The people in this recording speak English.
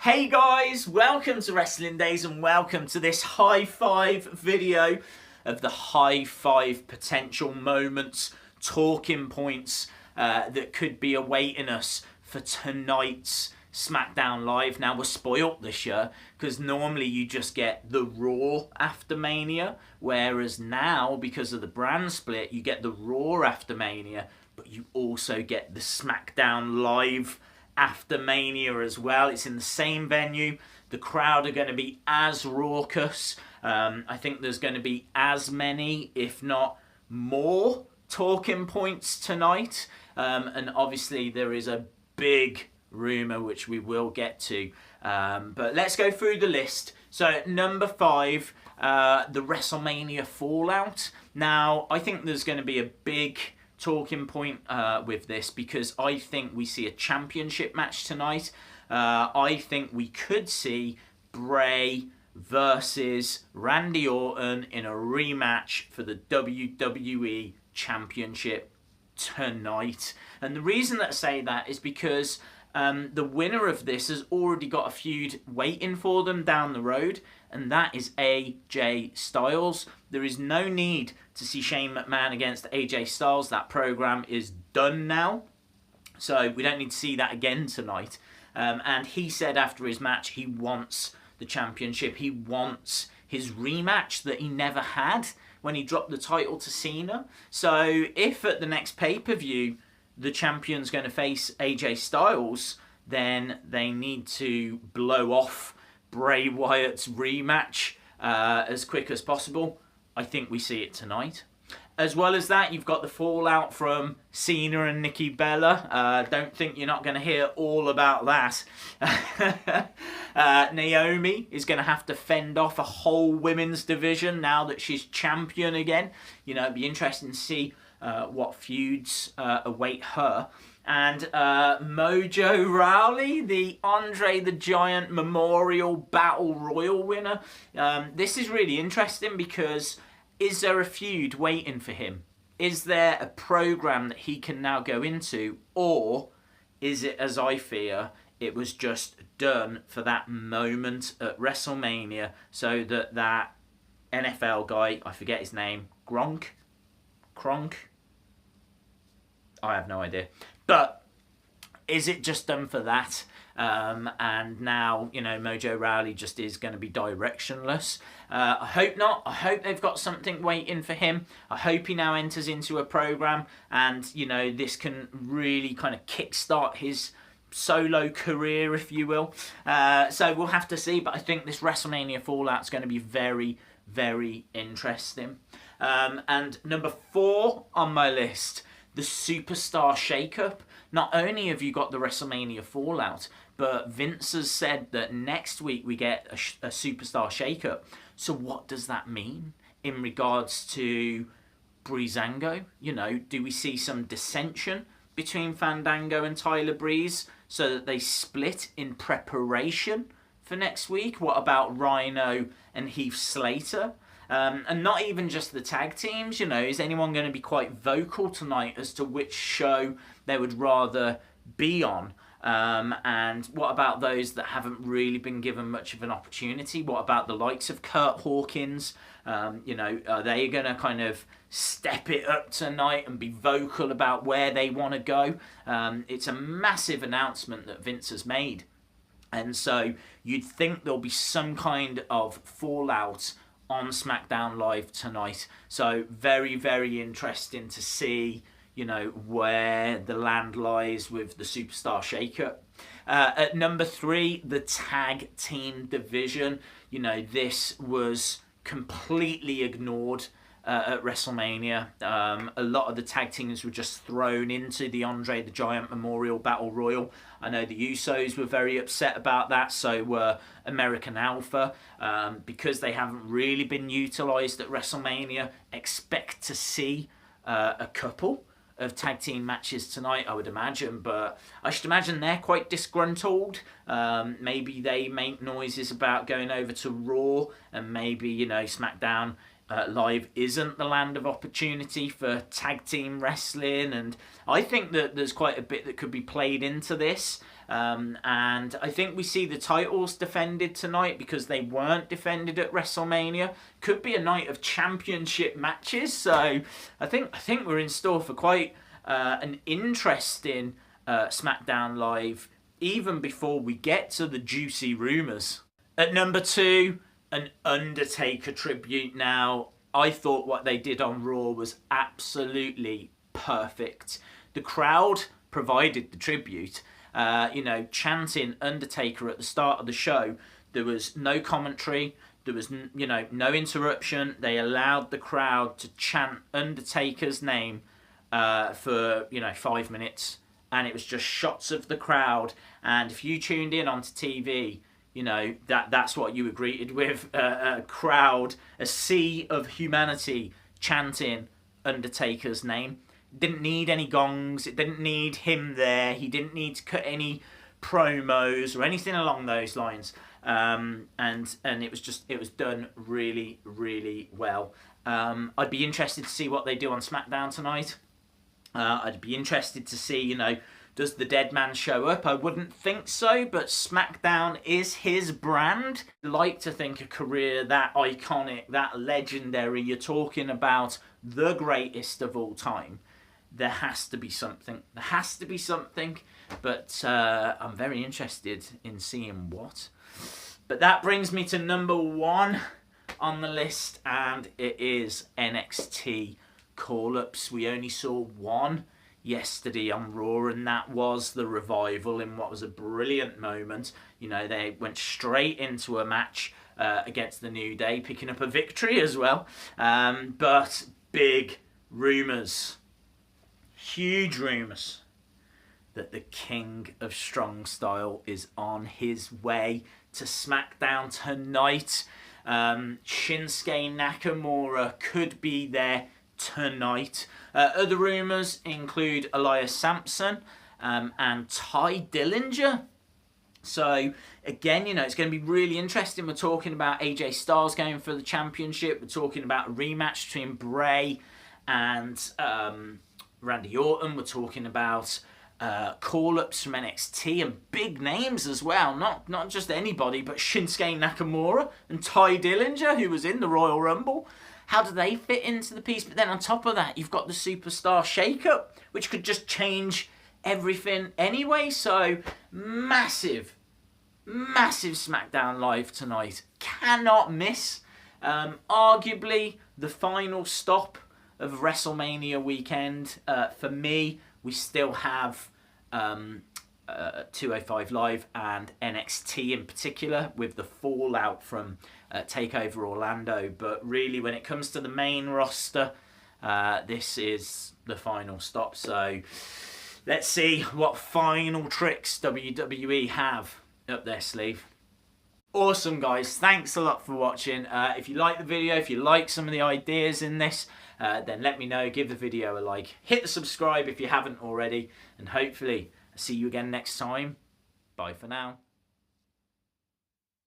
Hey guys, welcome to Wrestling Days and welcome to this high five video of the high five potential moments, talking points that could be awaiting us for tonight's Smackdown Live. Now we're spoilt this year because normally you just get the Raw after Mania, whereas now because of the brand split you get the Raw after Mania, but you also get the Smackdown Live after Mania as well. It's in the same venue. The crowd are going to be as raucous. I think there's going to be as many, if not more, talking points tonight. And obviously there is a big rumour which we will get to. But let's go through the list. So number 5, the WrestleMania Fallout. Now I think there's going to be a big talking point with this because I think we see a championship match tonight. I think we could see Bray versus Randy Orton in a rematch for the WWE Championship tonight. And the reason that I say that is because the winner of this has already got a feud waiting for them down the road, and that is AJ Styles. There is no need to see Shane McMahon against AJ Styles. That program is done now, so we don't need to see that again tonight. And he said after his match he wants the championship. He wants his rematch that he never had when he dropped the title to Cena. So if at the next pay-per-view the champion's going to face AJ Styles, then they need to blow off Bray Wyatt's rematch as quick as possible. I think we see it tonight. As well as that, you've got the fallout from Cena and Nikki Bella. Don't think you're not going to hear all about that. Naomi is going to have to fend off a whole women's division now that she's champion again. You know, it'd be interesting to see what feuds await her. And Mojo Rawley, the Andre the Giant Memorial Battle Royal winner. This is really interesting because is there a feud waiting for him? Is there a program that he can now go into? Or is it, as I fear, it was just done for that moment at WrestleMania so that that NFL guy, I forget his name, Kronk? I have no idea. But is it just done for that? And now, you know, Mojo Rawley just is going to be directionless. I hope not. I hope they've got something waiting for him. I hope he now enters into a program and, you know, this can really kind of kickstart his solo career, if you will. So we'll have to see. But I think this WrestleMania Fallout is going to be very, very interesting. And number 4 on my list, the Superstar Shakeup. Not only have you got the WrestleMania Fallout, but Vince has said that next week we get a Superstar Shakeup. So what does that mean in regards to Breezango? You know, do we see some dissension between Fandango and Tyler Breeze so that they split in preparation for next week? What about Rhino and Heath Slater? And not even just the tag teams, you know, is anyone going to be quite vocal tonight as to which show they would rather be on? And what about those that haven't really been given much of an opportunity? What about the likes of Kurt Hawkins? You know, are they going to kind of step it up tonight and be vocal about where they want to go? It's a massive announcement that Vince has made. And so you'd think there'll be some kind of fallout on Smackdown Live tonight. So very, very interesting to see, you know, where the land lies with the Superstar Shakeup. At number 3, the tag team division. You know, this was completely ignored at WrestleMania. A lot of the tag teams were just thrown into the Andre the Giant Memorial Battle Royal. I know the Usos were very upset about that, so were American Alpha. Because they haven't really been utilised at WrestleMania, expect to see a couple of tag team matches tonight, I would imagine, but I should imagine they're quite disgruntled. Maybe they make noises about going over to Raw, and maybe, you know, Smackdown Live isn't the land of opportunity for tag team wrestling, and I think that there's quite a bit that could be played into this. And I think we see the titles defended tonight because they weren't defended at WrestleMania. Could be a night of championship matches, so I think we're in store for quite an interesting Smackdown Live, even before we get to the juicy rumours. At number 2, an Undertaker tribute. Now, I thought what they did on Raw was absolutely perfect. The crowd provided the tribute, chanting Undertaker at the start of the show. There was no commentary, there was no interruption. They allowed the crowd to chant Undertaker's name for 5 minutes, and it was just shots of the crowd. And if you tuned in onto TV, that's what you were greeted with, a crowd, a sea of humanity chanting Undertaker's name. It didn't need any gongs, it didn't need him there, he didn't need to cut any promos or anything along those lines. And it was done really, really well. I'd be interested to see what they do on Smackdown tonight. I'd be interested to see, does the dead man show up? I wouldn't think so, but Smackdown is his brand. I'd like to think a career that iconic, that legendary, you're talking about the greatest of all time. There has to be something. There has to be something, but I'm very interested in seeing what. But that brings me to number 1 on the list, and it is NXT Callups. We only saw one yesterday on Raw, and that was the Revival in what was a brilliant moment. They went straight into a match against the New Day, picking up a victory as well. But big rumours, huge rumours, that the King of Strong Style is on his way to SmackDown tonight. Shinsuke Nakamura could be there tonight. Other rumours include Elias Sampson and Ty Dillinger. So again, it's going to be really interesting. We're talking about AJ Styles going for the championship. We're talking about a rematch between Bray and Randy Orton. We're talking about call-ups from NXT and big names as well. Not just anybody, but Shinsuke Nakamura and Ty Dillinger, who was in the Royal Rumble. How do they fit into the piece? But then on top of that, you've got the Superstar Shake-Up, which could just change everything anyway. So massive Smackdown Live tonight. Cannot miss. Arguably the final stop of WrestleMania weekend. For me, we still have 205 Live and NXT in particular, with the fallout from TakeOver Orlando. But really, when it comes to the main roster, this is the final stop. So let's see what final tricks WWE have up their sleeve. Awesome, guys. Thanks a lot for watching. If you like the video, if you like some of the ideas in this, then let me know. Give the video a like. Hit the subscribe if you haven't already. And hopefully, I'll see you again next time. Bye for now.